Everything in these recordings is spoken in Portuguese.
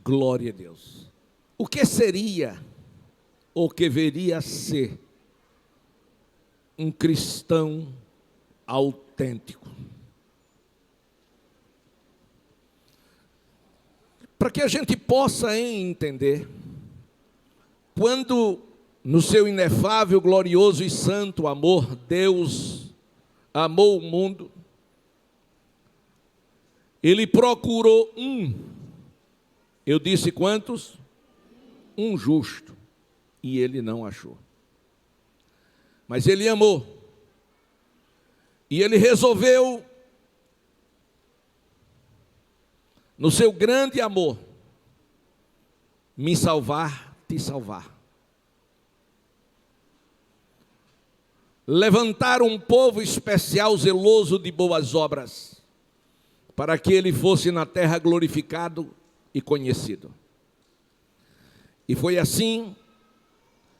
Glória a Deus. O que seria, ou que deveria ser, um cristão autêntico? Para que a gente possa entender, quando no seu inefável, glorioso e santo amor, Deus amou o mundo, Ele procurou eu disse quantos? Um justo, e Ele não achou. Mas Ele amou, e Ele resolveu, no seu grande amor, me salvar, te salvar. Levantar um povo especial, zeloso de boas obras, para que Ele fosse na terra glorificado e conhecido. E foi assim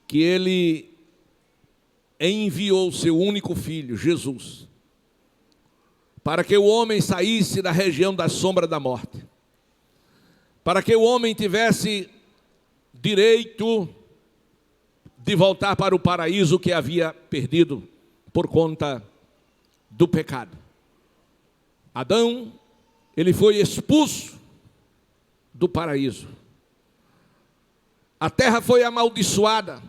que Ele enviou o seu único filho, Jesus, para que o homem saísse da região da sombra da morte, para que o homem tivesse direito de voltar para o paraíso que havia perdido por conta do pecado. Adão, ele foi expulso do paraíso. A terra foi amaldiçoada.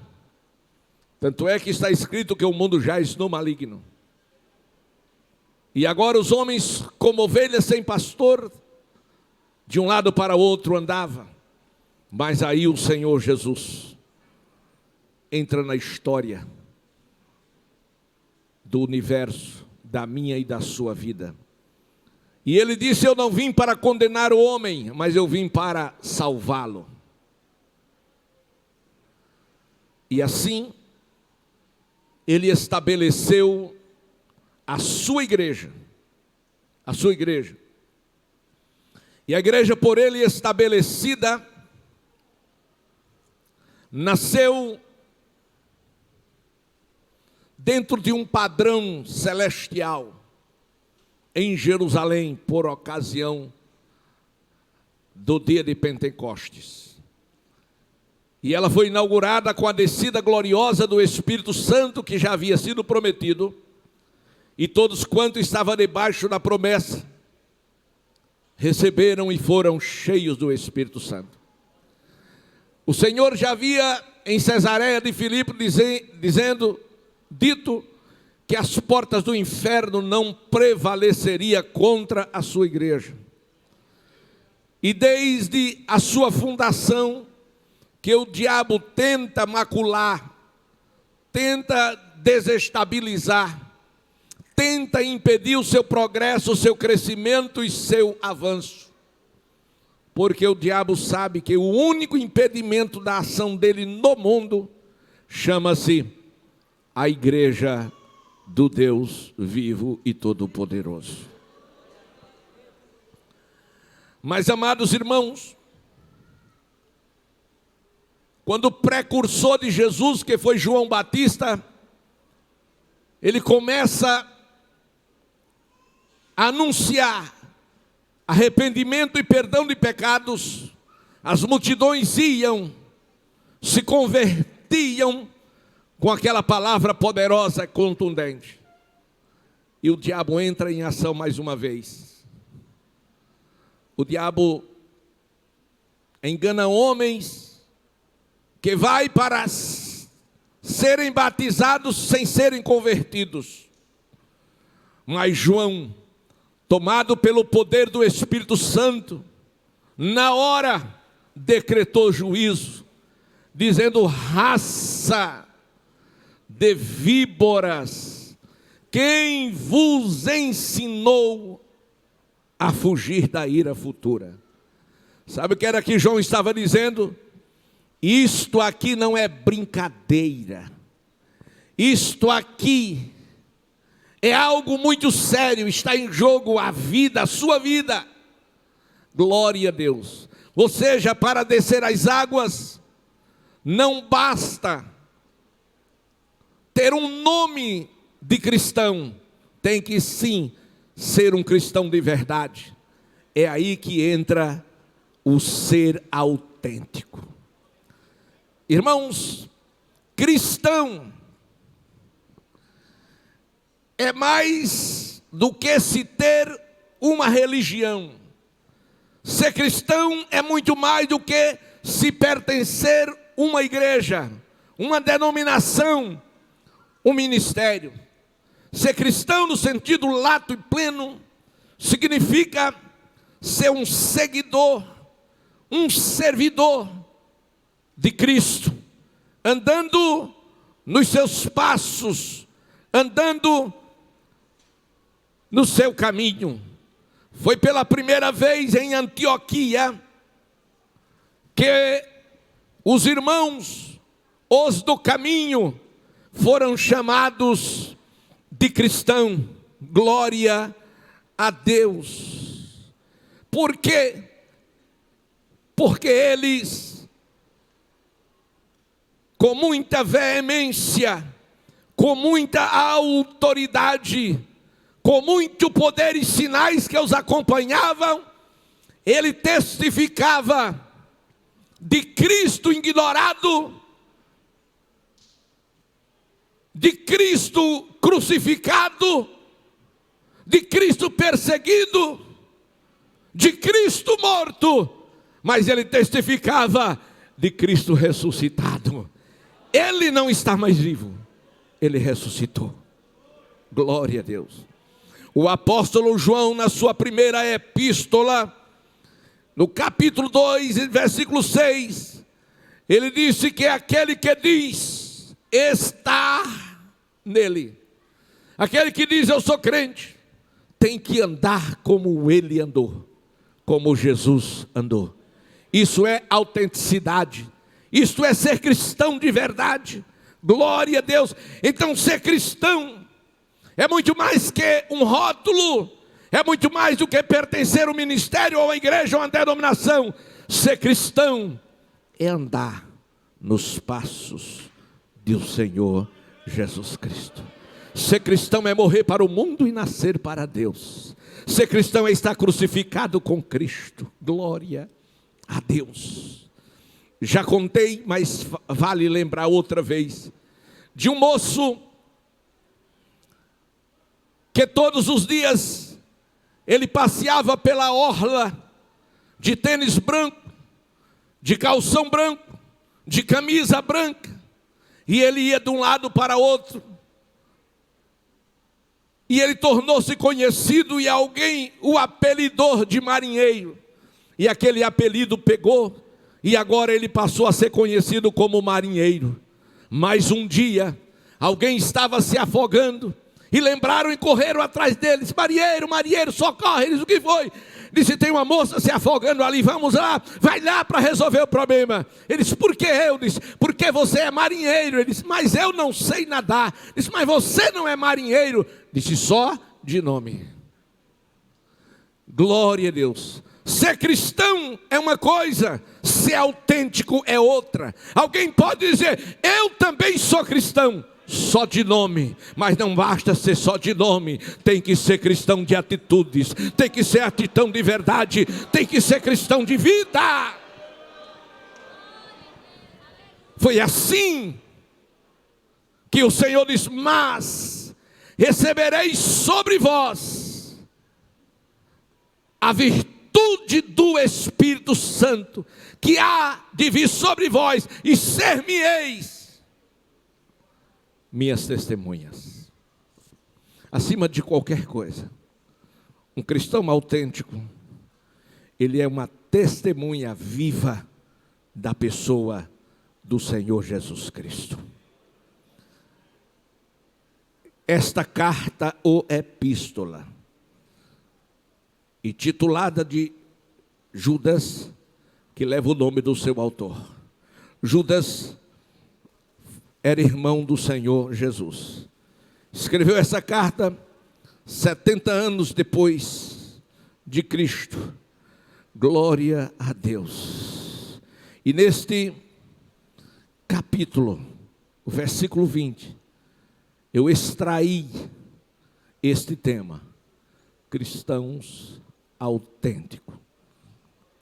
Tanto é que está escrito que o mundo jaz no maligno. E agora os homens, como ovelhas sem pastor, de um lado para o outro andavam. Mas aí o Senhor Jesus entra na história do universo, da minha e da sua vida. E Ele disse: eu não vim para condenar o homem, mas eu vim para salvá-lo. E assim, Ele estabeleceu a sua igreja. A sua igreja. E a igreja por Ele estabelecida, nasceu dentro de um padrão celestial, em Jerusalém, por ocasião do dia de Pentecostes. E ela foi inaugurada com a descida gloriosa do Espírito Santo, que já havia sido prometido, e todos quantos estavam debaixo da promessa, receberam e foram cheios do Espírito Santo. O Senhor já havia em Cesareia de Filipe dito que as portas do inferno não prevaleceria contra a sua igreja. E desde a sua fundação, que o diabo tenta macular, tenta desestabilizar, tenta impedir o seu progresso, o seu crescimento e seu avanço. Porque o diabo sabe que o único impedimento da ação dele no mundo chama-se a igreja do Deus vivo e todo-poderoso. Mas, amados irmãos, quando o precursor de Jesus, que foi João Batista, ele começa a anunciar arrependimento e perdão de pecados, as multidões iam, se convertiam com aquela palavra poderosa, contundente. E o diabo entra em ação mais uma vez. O diabo engana homens que vai para serem batizados sem serem convertidos. Mas João, tomado pelo poder do Espírito Santo, na hora decretou juízo, dizendo: raça de víboras, quem vos ensinou a fugir da ira futura? Sabe o que era que João estava dizendo? Isto aqui não é brincadeira. Isto aqui é algo muito sério. Está em jogo a vida, a sua vida. Glória a Deus. Ou seja, para descer as águas, não basta ter um nome de cristão. Tem que sim ser um cristão de verdade. É aí que entra o ser autêntico. Irmãos, cristão é mais do que se ter uma religião. Ser cristão é muito mais do que se pertencer a uma igreja, uma denominação, um ministério. Ser cristão no sentido lato e pleno significa ser um seguidor, um servidor de Cristo, andando nos seus passos, andando no seu caminho. Foi pela primeira vez em Antioquia que os irmãos, os do caminho, foram chamados de cristão. Glória a Deus. Por quê? Porque eles, com muita veemência, com muita autoridade, com muito poder e sinais que os acompanhavam, ele testificava de Cristo ignorado, de Cristo crucificado, de Cristo perseguido, de Cristo morto, mas ele testificava de Cristo ressuscitado. Ele não está mais vivo, ele ressuscitou. Glória a Deus. O apóstolo João, na sua primeira epístola, no capítulo 2, versículo 6, ele disse que aquele que diz está nele, aquele que diz eu sou crente, tem que andar como ele andou, como Jesus andou. Isso é autenticidade, isto é ser cristão de verdade. Glória a Deus. Então ser cristão é muito mais que um rótulo, é muito mais do que pertencer a um ministério, ou a igreja, ou a denominação. Ser cristão é andar nos passos do Senhor Jesus Cristo. Ser cristão é morrer para o mundo e nascer para Deus. Ser cristão é estar crucificado com Cristo. Glória a Deus. Já contei, mas vale lembrar outra vez, de um moço que todos os dias ele passeava pela orla de tênis branco, de calção branco, de camisa branca, e ele ia de um lado para outro, e ele tornou-se conhecido, e alguém o apelidou de marinheiro, e aquele apelido pegou, e agora ele passou a ser conhecido como marinheiro. Mas um dia, alguém estava se afogando, e lembraram e correram atrás deles. Marinheiro, marinheiro, socorre. Eles, o que foi? Disse, tem uma moça se afogando ali, vamos lá, vai lá para resolver o problema. Ele disse, por que eu? Disse, porque você é marinheiro. Ele disse, mas eu não sei nadar. Disse, mas você não é marinheiro. Disse, só de nome. Glória a Deus. Ser cristão é uma coisa, ser autêntico é outra. Alguém pode dizer, eu também sou cristão, só de nome, mas não basta ser só de nome, tem que ser cristão de atitudes, tem que ser atitude de verdade, tem que ser cristão de vida. Foi assim que o Senhor diz, mas recebereis sobre vós a virtude do Espírito Santo, que há de vir sobre vós, e ser-me-eis minhas testemunhas. Acima de qualquer coisa, um cristão autêntico, ele é uma testemunha viva da pessoa do Senhor Jesus Cristo. Esta carta ou epístola, intitulada de Judas, que leva o nome do seu autor. Judas era irmão do Senhor Jesus. Escreveu essa carta 70 anos depois de Cristo. Glória a Deus. E neste capítulo, o versículo 20, eu extraí este tema: cristãos autênticos.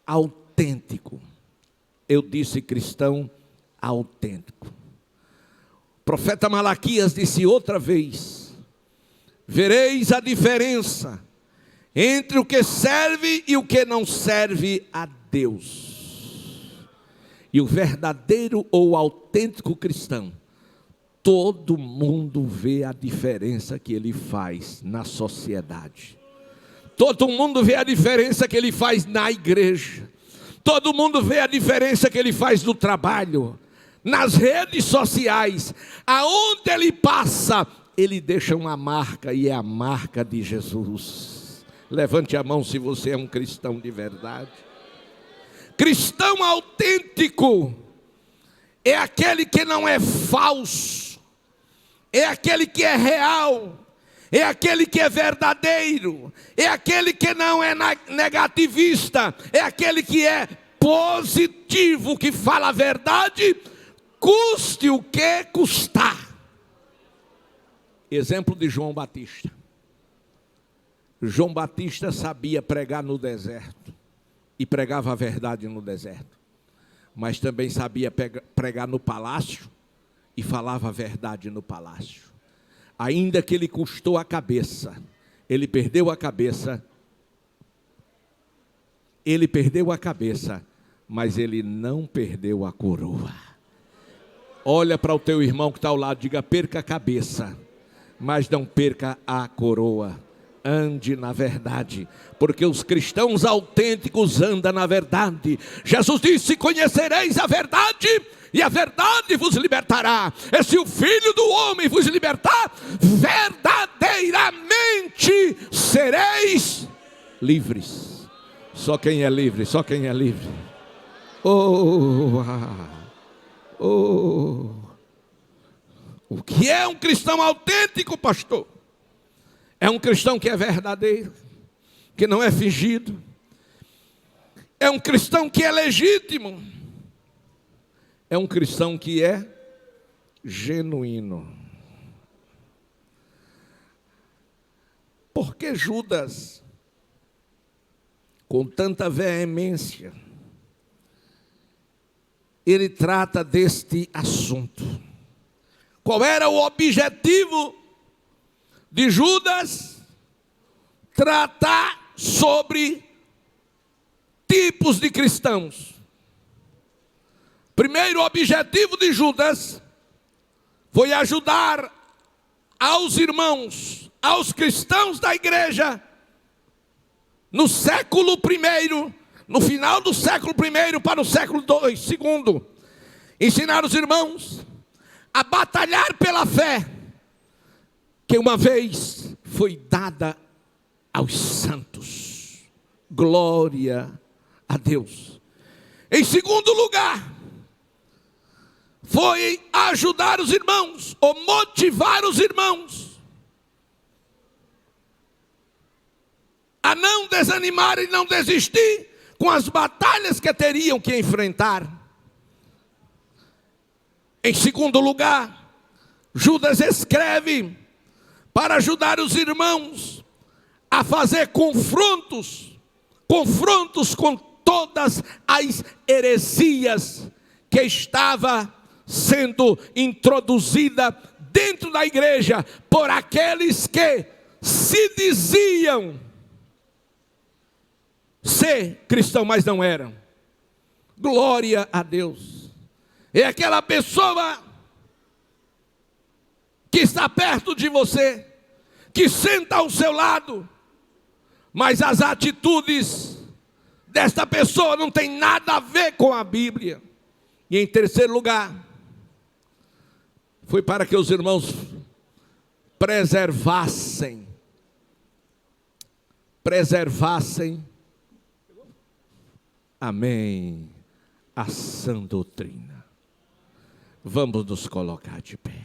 Autênticos. autêntico. Eu disse cristão autêntico. O profeta Malaquias disse outra vez: vereis a diferença entre o que serve e o que não serve a Deus. E o verdadeiro ou autêntico cristão, todo mundo vê a diferença que ele faz na sociedade. Todo mundo vê a diferença que ele faz na igreja. Todo mundo vê a diferença que ele faz no trabalho, nas redes sociais. Aonde ele passa, ele deixa uma marca, e é a marca de Jesus. Levante a mão se você é um cristão de verdade. Cristão autêntico é aquele que não é falso, é aquele que é real, é aquele que é verdadeiro, é aquele que não é negativista, é aquele que é positivo, que fala a verdade, custe o que custar. Exemplo de João Batista. João Batista sabia pregar no deserto, e pregava a verdade no deserto, mas também sabia pregar no palácio, e falava a verdade no palácio. Ainda que ele custou a cabeça, ele perdeu a cabeça, mas ele não perdeu a coroa. Olha para o teu irmão que está ao lado, diga: perca a cabeça, mas não perca a coroa. Ande na verdade, porque os cristãos autênticos andam na verdade. Jesus disse: conhecereis a verdade, e a verdade vos libertará. E se o Filho do Homem vos libertar, verdadeiramente sereis livres. Só quem é livre, só quem é livre. O que é um cristão autêntico, pastor? É um cristão que é verdadeiro, que não é fingido. É um cristão que é legítimo. É um cristão que é genuíno. Por que Judas, com tanta veemência, ele trata deste assunto? Qual era o objetivo de Judas? Tratar sobre tipos de cristãos. Primeiro objetivo de Judas foi ajudar aos irmãos, aos cristãos da igreja, no século I, no final do século I para o século II, ensinar os irmãos a batalhar pela fé, que uma vez foi dada aos santos. Glória a Deus. Em segundo lugar, foi ajudar os irmãos, ou motivar os irmãos a não desanimar e não desistir com as batalhas que teriam que enfrentar. Em segundo lugar, Judas escreve para ajudar os irmãos a fazer confrontos com todas as heresias que estava sendo introduzida dentro da igreja por aqueles que se diziam ser cristão, mas não eram. Glória a Deus. É aquela pessoa que está perto de você, que senta ao seu lado, mas as atitudes desta pessoa não tem nada a ver com a Bíblia. E em terceiro lugar, foi para que os irmãos preservassem, amém, a sã doutrina. Vamos nos colocar de pé.